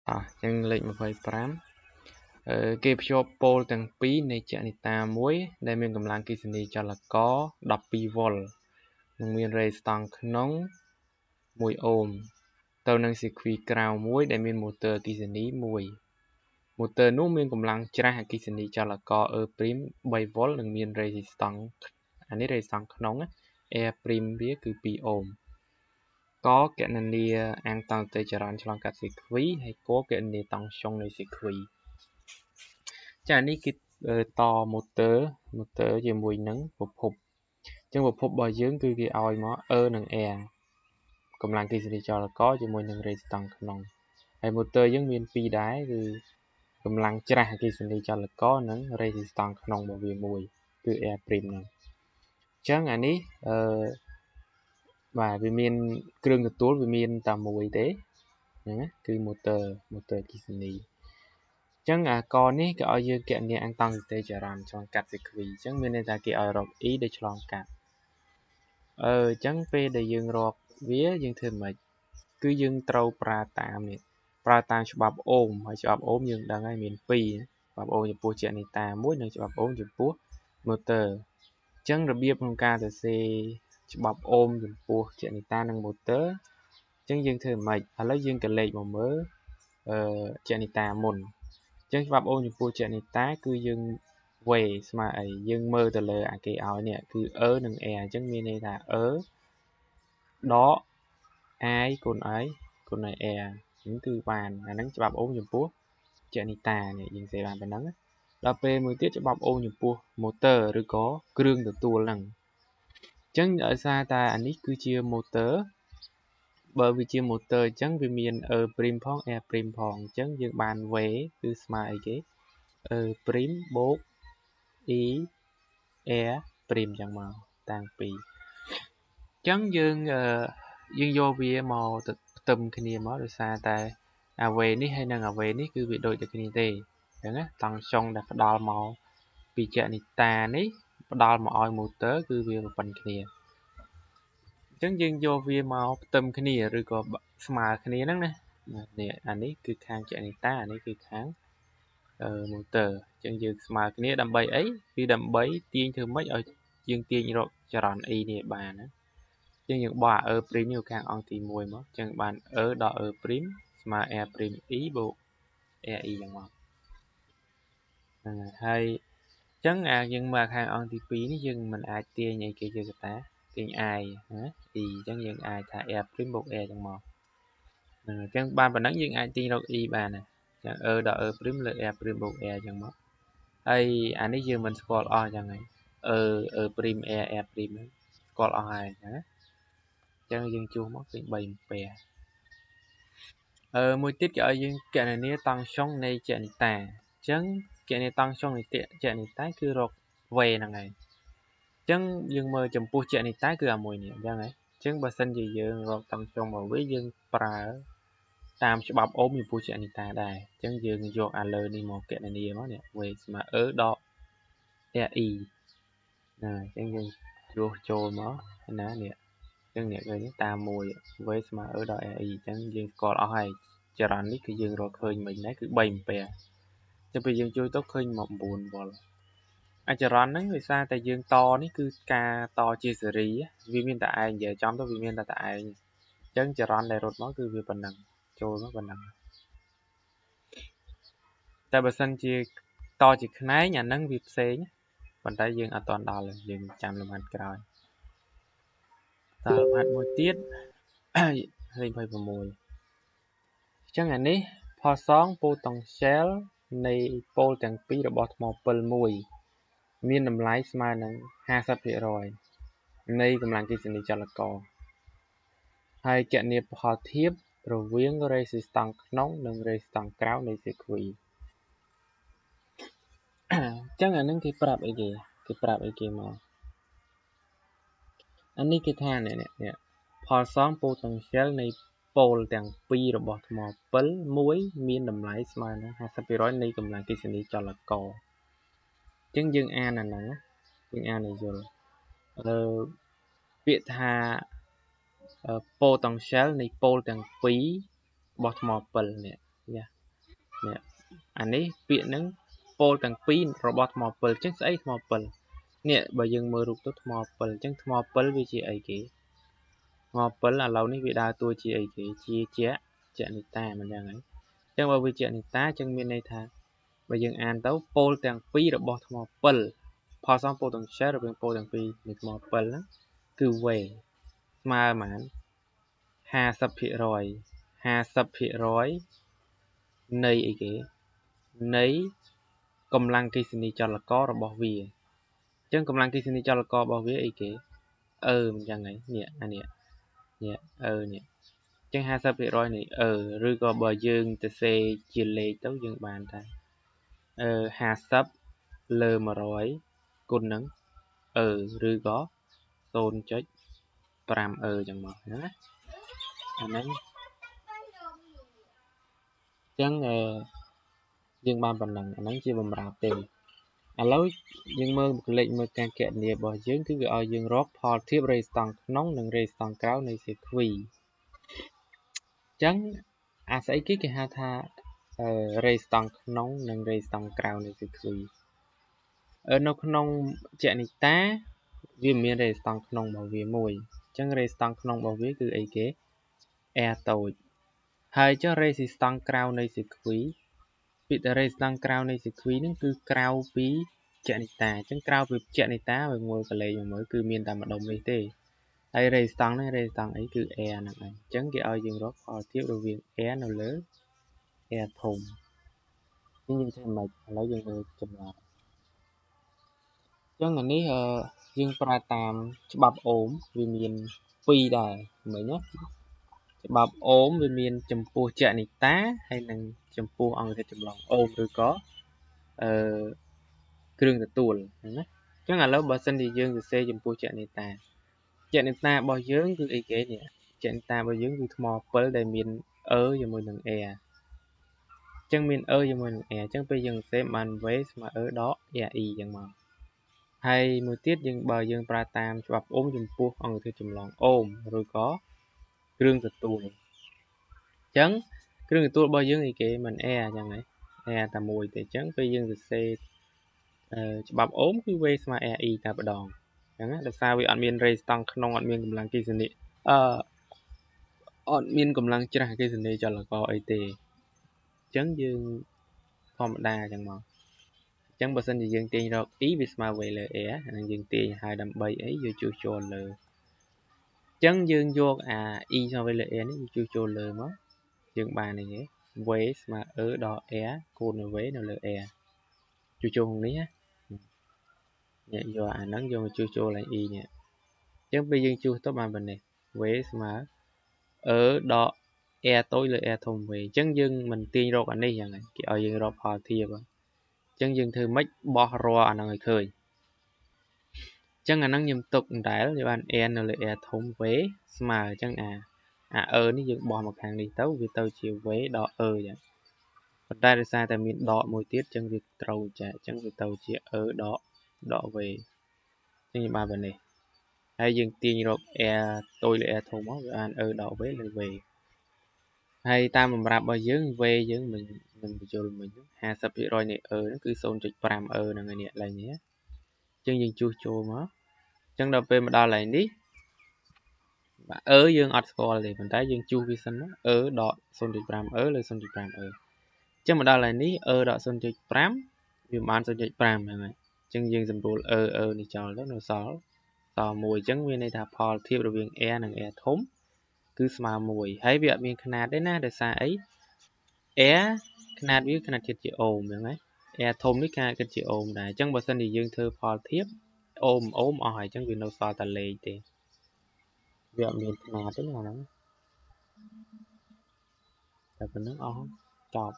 Chẳng lệch 25 គេភ្ជាប់ប៉ូលទាំងពីរនៃចនិតាមួយដែលមានកម្លាំងអគ្គិសនីចលករ12 វ៉ុល និងមានរេស្តង់ក្នុង1 អូម ទៅនឹងសៀគ្វីក្រៅមួយដែលមានម៉ូទ័រអគ្គិសនីមួយ ម៉ូទ័រនោះមានកម្លាំងច្រាសអគ្គិសនីចលករ E' 3 វ៉ុល និងមានរេស្តង់ក្នុង R' វាគឺ2 អូម កគណនាអាំងតង់ទិចរន្តឆ្លងកាត់សៀគ្វី ហើយកគណនាតង់ស្យុងនៃសៀគ្វី ចានេះគឺតម៉ូទ័រជាមួយនឹងប្រភពអញ្ចឹងប្រភពរបស់យើងគឺគេឲ្យមក E និង R កម្លាំងអគ្គិសនីចលករជាមួយនឹងរេស្តង់ក្នុងហើយម៉ូទ័រយើងមាន2ដែរគឺកម្លាំងច្រាសអគ្គិសនីចលករនិងរេស្តង់ក្នុងរបស់វាមួយគឺ R' ហ្នឹងអញ្ចឹងអានេះបាទវាមានគ្រឿងទទួលវាមានតែមួយទេហ្នឹងណាគឺម៉ូទ័រអគ្គិសនីអញ្ចឹងអាកនេះគេឲ្យយើងគណនាអាំងតង់សតិចរន្តឆ្លងកាត់សៀគ្វីអញ្ចឹងមានន័យថាគេឲ្យរក E ដែលឆ្លងកាត់អញ្ចឹងពេលដែលយើងរកវាយើងធ្វើម៉េចគឺយើងត្រូវប្រើតាមច្បាប់អូមហើយច្បាប់អូមយើងដឹងហើយមាន2ច្បាប់អូមចំពោះចនិតាមួយនិងច្បាប់អូមចំពោះម៉ូទ័រអញ្ចឹងរបៀបក្នុងការសរសេរច្បាប់អូមចំពោះចនិតានិងម៉ូទ័រអញ្ចឹងយើងធ្វើម៉េចឥឡូវយើងក៏លេខមកមើលចនិតាមុនអញ្ចឹងច្បាប់អូមចំពោះចនិតាគឺយើងវេស្មើអីយើងមើលទៅលើអាគេឲ្យនេះគឺ E និង R អញ្ចឹងមានន័យថា E ដក I គុណ I គុណ R ហ្នឹងគឺបានអាហ្នឹងច្បាប់អូមចំពោះចនិតានេះយើងសេបានប៉ុណ្ណឹងដល់ពេលមួយទៀតច្បាប់អូមចំពោះម៉ូទ័រឬក៏គ្រឿងទទួលហ្នឹងអញ្ចឹងដោយសារតែអានេះគឺជាម៉ូទ័របើវាជាម៉ូទ័រអញ្ចឹងវាមាន E' ផង R' ផងអញ្ចឹងយើងបានវេគឺស្មើអីគេ E' បូក E R' អញ្ចឹងមកតាំងពីអញ្ចឹងយើងយកវាមកទៅផ្ទឹមគ្នាមកដោយសារតែអាវេនេះហើយនិងអាវេនេះគឺវាដូចតែគ្នាទេអញ្ចឹងណាតង់ស្យុងដែលផ្ដល់មកពីចនិតានេះផ្ដល់មកឲ្យម៉ូទ័រគឺវាប៉ុណ្្នឹងគ្នាអញ្ចឹងយើងយកវាមកផ្ទឹមគ្នាឬក៏ស្មើគ្នាហ្នឹងណានេះអានេះគឺខាងចនិតាអានេះគឺខាងម៉ូទ័រអញ្ចឹងយើងស្មើគ្នាដើម្បីអីគឺដើម្បីទាញធ្វើម៉េចឲ្យយើងទាញរកចរន្ត E នេះឲ្យបានណាអញ្ចឹងយើងបោះ E' នេះខាងអង្គទី1មកអញ្ចឹងបាន E ដល់ E' ស្មើ R' E បូក RE អញ្ចឹងមកហ្នឹងហើយអញ្ចឹងយើងមើលខាងអង្គទី2នេះយើងមិនអាចទាញអីគេជាកតាទាញ I ណា E អញ្ចឹងយើងអាចថា R' បូក R អញ្ចឹងមកអញ្ចឹងបានប៉ុណ្ណឹងយើងអាចទាញរក E បានណាអញ្ចឹង E ដល់ E' លើ R' បូក R អញ្ចឹងមកហើយអានេះយើងមិនស្គាល់អស់អញ្ចឹងហើយE' R' ស្គាល់អស់ហើយណាអញ្ចឹងយើងជួសមកឃើញ3អាំពែមួយទៀតគេឲ្យយើងគណនាតង់ស្យុងនៃចនិតាអញ្ចឹងគណនាតង់ស្យុងនៃចនិតាគឺរកវេហ្នឹងហើយអញ្ចឹងយើងមើលចំពោះចនិតាគឺអាមួយនេះអញ្ចឹងហើយអញ្ចឹងបើសិនជាយើងរកតង់ស្យុងមកវិញយើងប្រើតាមច្បាប់អូមចំពោះចនិតាដែរអញ្ចឹងយើងយកអាលើនេះមកគណនាមកនេះវេស្មើ E ដក RE ណាអញ្ចឹងយើងរស់ចូលមកណានេះអញ្ចឹងនេះឃើញតាមមួយវេស្មើ E ដល់ RE អញ្ចឹងយើងស្គាល់អស់ហើយចរន្តនេះគឺយើងរកឃើញមិញដែរគឺ3អាំពែចាំពេលយើងជួយទៅឃើញមក9 វ៉ុលអាចរន្តហ្នឹងដោយសារតែយើងតនេះគឺការតជាសេរីវាមានតែឯងនិយាយចំទៅវាមានតែឯងអញ្ចឹងចរន្តដែលរត់មកគឺវាប៉ុណ្ណឹងចូលមកប៉ុណ្ណឹងតែបើសិនជាតជាខ្នែងអាហ្នឹងវាផ្សេងប៉ុន្តែយើងអត់ទាន់ដល់យើងចាំលំហាត់ក្រោយតលំហាត់មួយទៀតលេខ26អញ្ចឹងអានេះផលសង potential នៃប៉ូលទាំងពីររបស់ថ្មពិលមួយមានតម្លៃស្មើនឹង 50% នៃកម្លាំងអគ្គិសនីចលករហើយគណនាផលធៀបរវាងរេស៊ីស្តង់ក្នុងនិងរេស៊ីស្តង់ក្រៅនៃសៀគ្វីអញ្ចឹងអានឹងគេប្រាប់អីគេមកអានេះគេថានេះផលសង potential នៃប៉ូលទាំងពីររបស់ថ្មពិលមួយមានតម្លៃស្មើនឹង 50% នៃកម្លាំងអគ្គិសនីចលករអញ្ចឹងយើងអានអាហ្នឹងយើងអានឲ្យយល់ពាក្យថា potential នៃប៉ូលទាំងពីររបស់ថ្មពិលនេះ nè anh ấy viện nắng pol tầng pin robot mò pol chắc sẽ mò pol nè bởi dừng mơ rụt tốt mò pol chắc mò pol vì chị ấy kì mò pol là lâu ní vì đa tôi chị ấy kì chia chia chuyện này ta mình đang ấy chẳng bao vì chuyện này ta chẳng miền này thà bởi dừng an tấu pol tầng pin robot mò polพอ xong pol tầng share rồi pol tầng pin được mò pol á cứ về mà màn 50%នៃអីគេនៃកម្លាំងគិសនីចលកររបស់វាអញ្ចឹងកម្លាំងគិសនីចលកររបស់វាអីគេមិនចឹងហីនេះអានេះនេះនេះអញ្ចឹង 50% នៃឬក៏បើយើងទៅសេជាលេខទៅយើងបានថា50 លើ 100 គុណនឹងឬក៏ 0.5 ចឹងមកណាអាហ្នឹងអញ្ចឹងយើងបានប៉ុណ្ណឹងអាហ្នឹងជាបំរើទេឥឡូវយើងមើលលេខមើលការគណនារបស់យើងគឺវាឲ្យយើងរកផលធៀបរេស្តង់ក្នុងនិងរេស្តង់ក្រៅនៃសេគ្វីអញ្ចឹងអាស្អីគេហៅថារេស្តង់ក្នុងនិងរេស្តង់ក្រៅនៃសេគ្វីនៅក្នុងចនិតាវាមានរេស្តង់ក្នុងរបស់វាមួយអញ្ចឹងរេស្តង់ក្នុងរបស់វាគឺអីគេ air តូចហើយចុះរេស៊ីស្តង់ក្រៅនៃសេគ្វីពាក្យថារេស្តង់ក្រៅនៃសេគ្វីហ្នឹងគឺក្រៅពីចនិតាអញ្ចឹងក្រៅពីចនិតាវាមើលកលេសមើលគឺមានតែម្ដុំនេះទេហើយរេស្តង់ហ្នឹងរេស្តង់អីគឺ air ហ្នឹងឯងអញ្ចឹងគេឲ្យយើងរកផលធៀបរវាង air នៅលើ air ធំនេះយើងធ្វើមិនឥឡូវយើងមើលចម្លើយអញ្ចឹងអានេះយើងប្រើតាមច្បាប់អូមវាមាន2ដែរមិញណាច្បាប់អូមវាមានចំពោះចនិតាហើយនិងចំពោះអង្គធាតុចម្លងអូមឬក៏គ្រឿងទទួលណាអញ្ចឹងឥឡូវបើសិនជាយើងសរសេរចំពោះចនិតារបស់យើងគឺអីគេនេះចនិតារបស់យើងគឺថ្មពិលដែលមានជាមួយនឹង air អញ្ចឹងមានជាមួយនឹង air អញ្ចឹងពេលយើងសរសេរបាន v ស្មើដក re អញ្ចឹងមកហើយមួយទៀតបើយើងប្រើតាមច្បាប់អូមចំពោះអង្គធាតុចម្លងអូមឬក៏គ្រឿងទទួលអញ្ចឹងគ្រឿងទទួលរបស់យើងអីគេមិន air អញ្ចឹងហ៎ air តែមួយទេអញ្ចឹងពេលយើងសរសេរច្បាប់អូមគឺ v ស្មើ re តែម្ដងអញ្ចឹងដោយសារវាអត់មានរេស្តង់ក្នុងអត់មានកម្លាំងគិសនីអត់មានកម្លាំងច្រាស់អគ្គិសនីចលករអីទេអញ្ចឹងយើងធម្មតាអញ្ចឹងមកអញ្ចឹងបើសិនជាយើងទាញរក e វាស្មើ v លើ air ហើយយើងទាញឲ្យដើម្បីអីយកជួសជុលលើអញ្ចឹងយើងយកអា e ស្មើ v លើ air នេះជួសជុលលើមកយើងបានអីគេ v ស្មើដល់ air คูณនៅ v នៅលើ air ជួសជុលក្នុងនេះណាយកអាហ្នឹងយកមកជួសជុលឡើង e នេះអញ្ចឹងពេលយើងជួសទៅបានប៉ុណ្ណេះ v ស្មើដល់ air តូចលើ air ធំ v អញ្ចឹងយើងមិនទាញរកអានេះយ៉ាងហ្នឹងគេឲ្យយើងរកផលធៀបអញ្ចឹងយើងធ្វើម៉េចបោះរាល់អាហ្នឹងឲ្យឃើញអញ្ចឹងអាហ្នឹងខ្ញុំទុកដែលវាបាន n នៅលើ air ធំ v ស្មើអញ្ចឹងអានេះយើងបោះមកខាងនេះទៅវាទៅជា v ដល់ ចឹងប៉ុន្តែដោយសារតែមានដកមួយទៀតអញ្ចឹងវាត្រូវចាអញ្ចឹងវាទៅជា ដក v អញ្ចឹងយើងបានប៉ុណ្ណេះហើយយើងទាញរក air តូចលើ air ធំមកវាបានដក v លើ v ហើយតាមបំរាប់របស់យើង v យើងមិនបញ្ចូលមិញ 50% នៃ ហ្នឹងគឺ 0.5 ហ្នឹងឯនេះឡើងនេះអញ្ចឹងយើងជួសជុលមកអញ្ចឹងដល់ពេលមកដល់កន្លែងនេះបាទយើងអត់ស្គាល់ទេប៉ុន្តែយើងជួសវាសិនមកដក 0.5 លើ 0.5 អញ្ចឹងមកដល់កន្លែងនេះដក 0.5 វាបាន 0.5 ហ្នឹងហើយអញ្ចឹងយើងសម្រួលនេះចោលទៅនៅសល់1អញ្ចឹងមានន័យថាផលធៀបរវាង air និង air ធំគឺស្មើ1ហើយវាអត់មានຂະຫນາດទេណាដោយសារអី air ຂະຫນາດវាຂະຫນາດគិតជាអូមអញ្ចឹងណា air ធំនេះខະຫນາດគិតជាអូមដែរអញ្ចឹងបើសិនជាយើងធ្វើផលធៀបអូមអស់ហើយអញ្ចឹងវានៅសល់តែលេខទេវាអត់មានຂະຫນາດទេណាហ្នឹងតែប៉ុណ្្នឹងអស់ចប់